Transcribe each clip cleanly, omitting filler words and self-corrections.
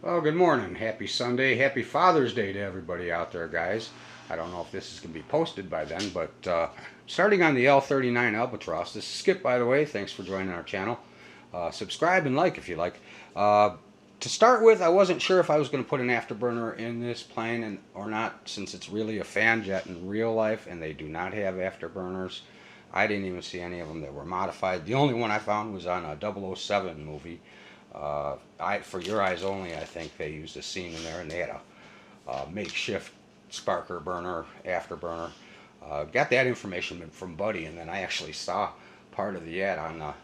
Well, good morning. Happy Sunday. Happy Father's Day to everybody out there, guys. I don't know if this is going to be posted by then, but starting on the L-39 Albatros. This is Skip, by the way. Thanks for joining our channel. Subscribe and like if you like. To start with, I wasn't sure if I was going to put an afterburner in this plane or not, since it's really a fan jet in real life, and they do not have afterburners. I didn't even see any of them that were modified. The only one I found was on a 007 movie. For Your Eyes Only, I think they used a scene in there, and they had a makeshift sparker burner, afterburner. Got that information from Buddy, and then I actually saw part of the ad on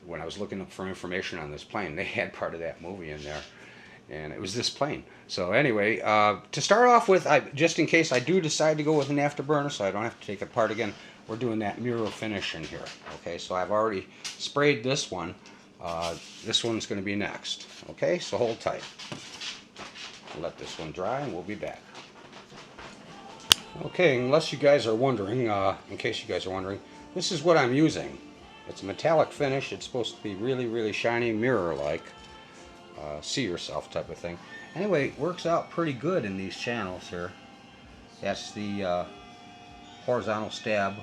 when I was looking up for information on this plane. They had part of that movie in there, and it was this plane. So anyway, to start off with, just in case I do decide to go with an afterburner, so I don't have to take it apart again, we're doing that mirror finish in here. Okay, so I've already sprayed this one. This one's going to be next. Okay, so hold tight. Let this one dry and we'll be back. Okay, unless you guys are wondering, in case you guys are wondering, this is what I'm using. It's a metallic finish. It's supposed to be really, really shiny, mirror-like. See yourself type of thing. Anyway, it works out pretty good in these channels here. That's the horizontal stab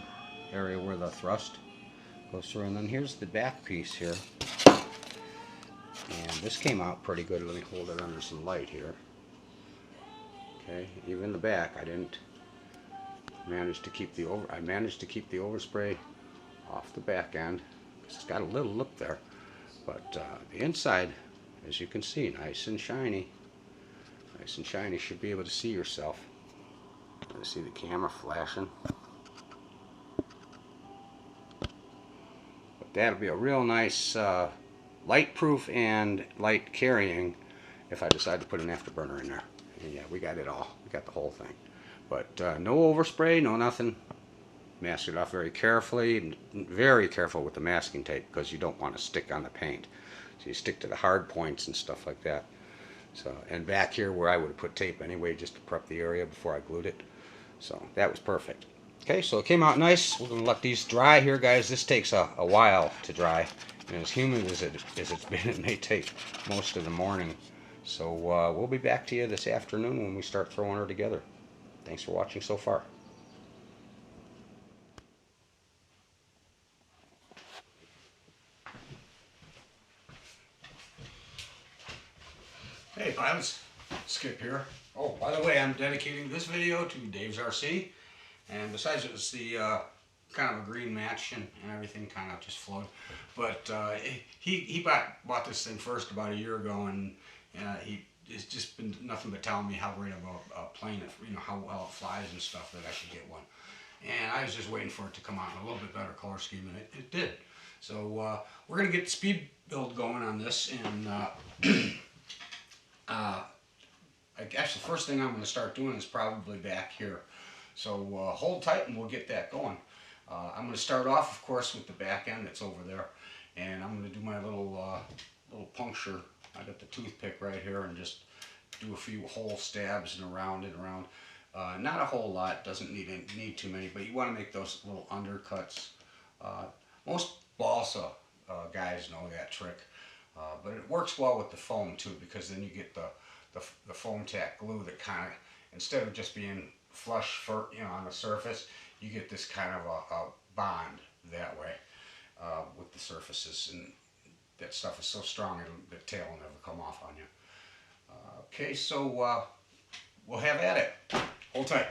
area where the thrust goes through. And then here's the back piece here. And this came out pretty good. Let me hold it under some light here. Okay, even the back, I didn't manage to keep the I managed to keep the overspray off the back end. It's got a little lip there, but the inside, as you can see, nice and shiny. Nice and shiny. Should be able to see yourself. You see the camera flashing. But that'll be a real nice light proof and light carrying if I decide to put an afterburner in there. And yeah, we got it all. We got the whole thing. But no overspray, no nothing. Mask it off very carefully. Very careful with the masking tape because you don't want to stick on the paint. So you stick to the hard points and stuff like that. So, and back here where I would have put tape anyway just to prep the area before I glued it. So that was perfect. Okay, so it came out nice. We're going to let these dry here, guys. This takes a while to dry. And as humid as it's been, it may take most of the morning. So we'll be back to you this afternoon when we start throwing her together. Thanks for watching so far. Hey Bobs, Skip here. Oh, by the way, I'm dedicating this video to Dave's RC. And besides, it's the kind of a green match and everything kind of just flowed. But he bought this thing first about a year ago, and it's just been nothing but telling me how great of a plane, how well it flies and stuff, that I should get one. And I was just waiting for it to come out in a little bit better color scheme, and it did. So we're going to get Speedbuild going on this, and I guess the first thing I'm going to start doing is probably back here. So hold tight and we'll get that going. I'm going to start off, of course, with the back end that's over there, and I'm going to do my little puncture. I got the toothpick right here and just do a few hole stabs and around and around. Not a whole lot, doesn't need too many, but you want to make those little undercuts. Most balsa guys know that trick, but it works well with the foam too, because then you get the foam tack glue that kind of, instead of just being flush on the surface, you get this kind of a bond that way with the surfaces, and that stuff is so strong the tail will never come off on you. Okay, so we'll have at it. Hold tight.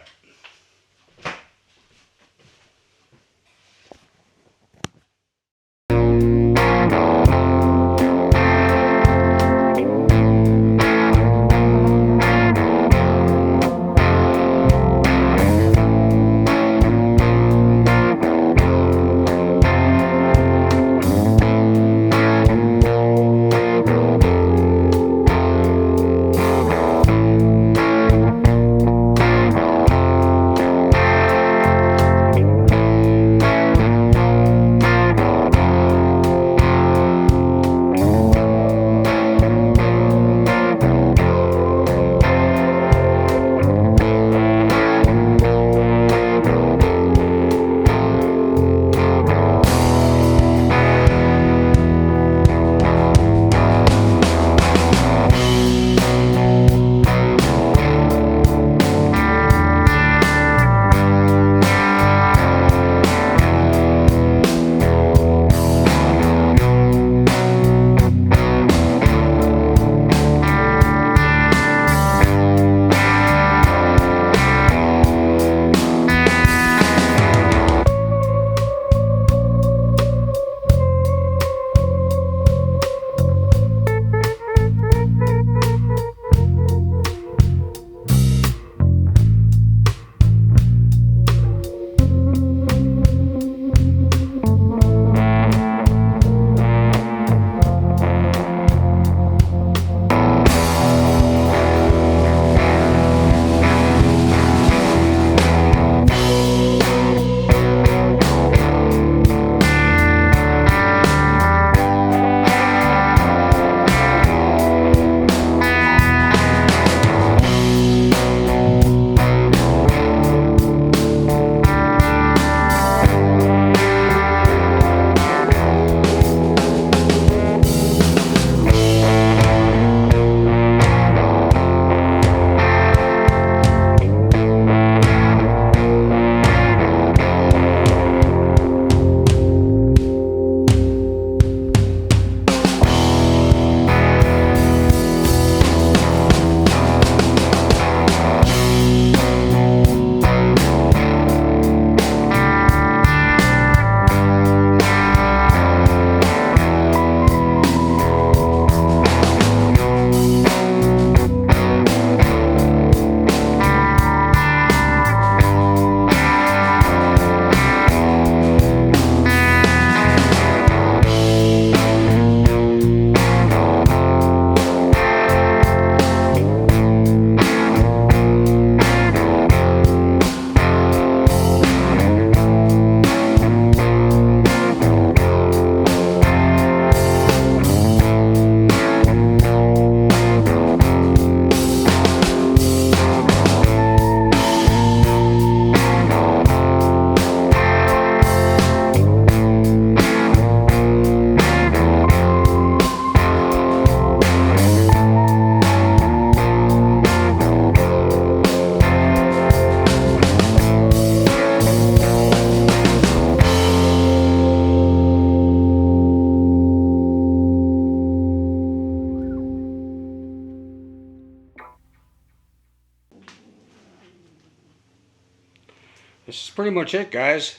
this is pretty much it, guys.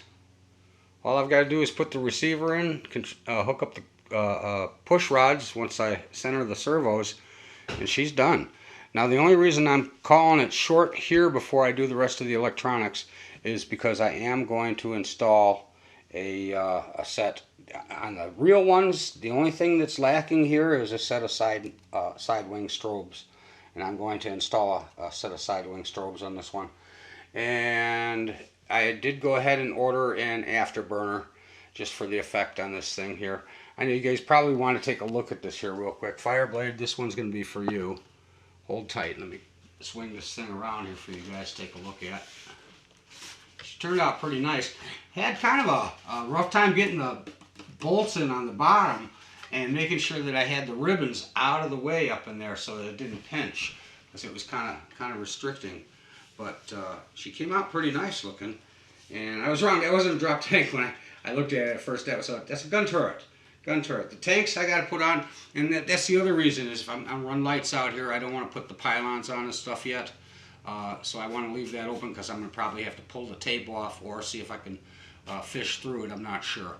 All I've got to do is put the receiver in, hook up the push rods once I center the servos, and she's done. Now the only reason I'm calling it short here before I do the rest of the electronics is because I am going to install a set on the real ones. The only thing that's lacking here is a set of side wing strobes, and I'm going to install a set of side wing strobes on this one. And I did go ahead and order an afterburner just for the effect on this thing here. I know you guys probably want to take a look at this here real quick. Fireblade, this one's going to be for you. Hold tight. Let me swing this thing around here for you guys to take a look at. She turned out pretty nice. Had kind of a rough time getting the bolts in on the bottom and making sure that I had the ribbons out of the way up in there so that it didn't pinch, because it was kind of restricting. But she came out pretty nice looking. And I was wrong. That wasn't a drop tank when I looked at it at first. That's a gun turret. Gun turret. The tanks I got to put on, and that's the other reason is if I'm run lights out here, I don't want to put the pylons on and stuff yet. So I want to leave that open because I'm going to probably have to pull the tape off or see if I can fish through it. I'm not sure.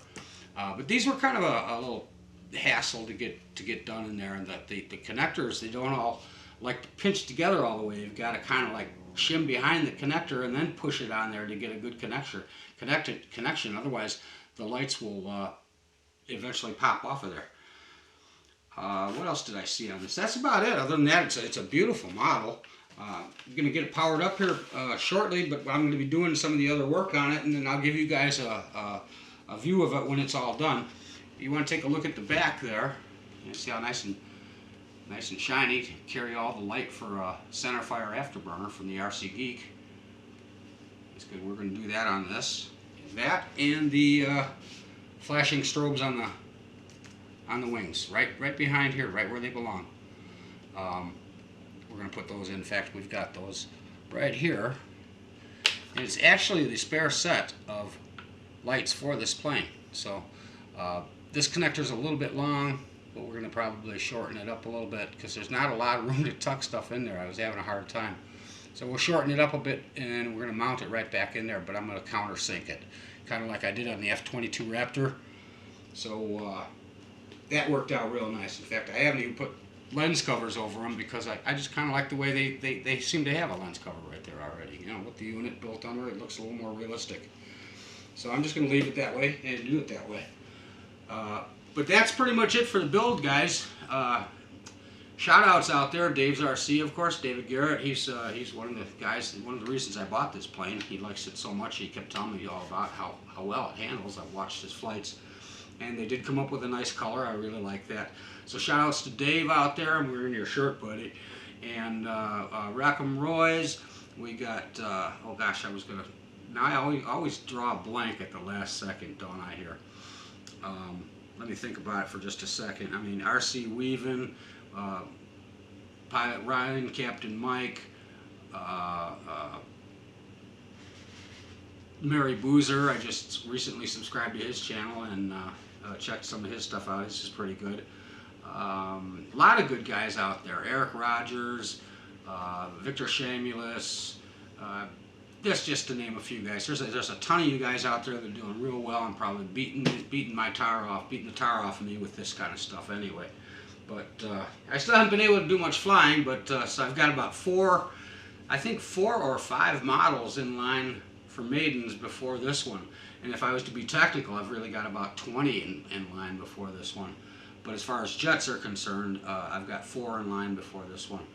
But these were kind of a little hassle to get done in there, and that the connectors, they don't all like to pinch together all the way. You've got to kind of like shim behind the connector and then push it on there to get a good connection. Otherwise, the lights will eventually pop off of there. What else did I see on this? That's about it. Other than that, it's a beautiful model. I'm going to get it powered up here shortly, but I'm going to be doing some of the other work on it, and then I'll give you guys a view of it when it's all done. You want to take a look at the back there. You see how nice and shiny. Carry all the light for Centerfire afterburner from the RC Geek. That's good. We're going to do that on this. That and the flashing strobes on the wings, right behind here, right where they belong. We're going to put those in. In fact, we've got those right here, and it's actually the spare set of lights for this plane. So this connector's a little bit long, but we're going to probably shorten it up a little bit because there's not a lot of room to tuck stuff in there. I was having a hard time. So we'll shorten it up a bit, and we're going to mount it right back in there, but I'm going to countersink it, kind of like I did on the F-22 Raptor. So that worked out real nice. In fact, I haven't even put lens covers over them because I just kind of like the way they seem to have a lens cover right there already. You know, with the unit built under it, looks a little more realistic. So I'm just going to leave it that way and do it that way. But that's pretty much it for the build, guys. Shout outs out there, Dave's RC, of course, David Garrett. He's one of the guys, one of the reasons I bought this plane. He likes it so much, he kept telling me all about how well it handles. I've watched his flights, and they did come up with a nice color. I really like that. So shout outs to Dave out there. I'm wearing your shirt, buddy. And Rackham Roy's. We got, oh gosh, now I always draw a blank at the last second, don't I, here? Let me think about it for just a second. I mean, RC Weaving, Pilot Ryan, Captain Mike, Mary Boozer. I just recently subscribed to his channel and checked some of his stuff out. This is pretty good. A lot of good guys out there. Eric Rogers, Victor Shamulis. That's just to name a few guys. There's a ton of you guys out there that are doing real well. I'm probably beating the tar off of me with this kind of stuff anyway. But I still haven't been able to do much flying. But so I've got about four or five models in line for maidens before this one. And if I was to be technical, I've really got about 20 in line before this one. But as far as jets are concerned, I've got 4 in line before this one.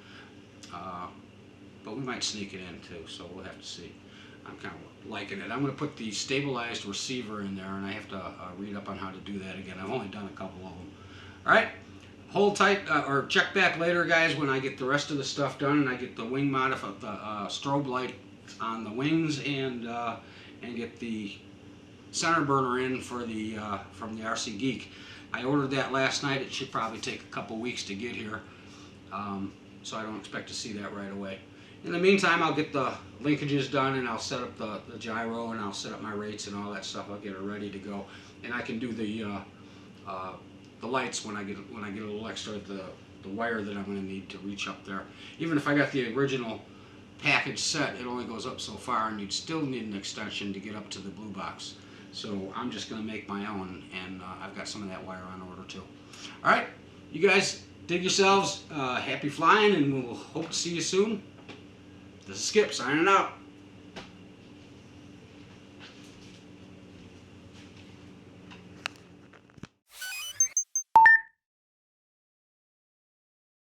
But we might sneak it in too, so we'll have to see. I'm kind of liking it. I'm going to put the stabilized receiver in there, and I have to read up on how to do that again. I've only done a couple of them. All right, hold tight, or check back later, guys, when I get the rest of the stuff done and I get the wing modif of the strobe light on the wings and get the center burner in for the from the RC Geek. I ordered that last night. It should probably take a couple weeks to get here, so I don't expect to see that right away. In the meantime, I'll get the linkages done, and I'll set up the gyro, and I'll set up my rates and all that stuff. I'll get it ready to go, and I can do the lights when I get a little extra the wire that I'm going to need to reach up there. Even if I got the original package set, it only goes up so far, and you'd still need an extension to get up to the blue box. So I'm just going to make my own, and I've got some of that wire on order too. All right, you guys dig yourselves. Happy flying, and we'll hope to see you soon. This is Skip signing out.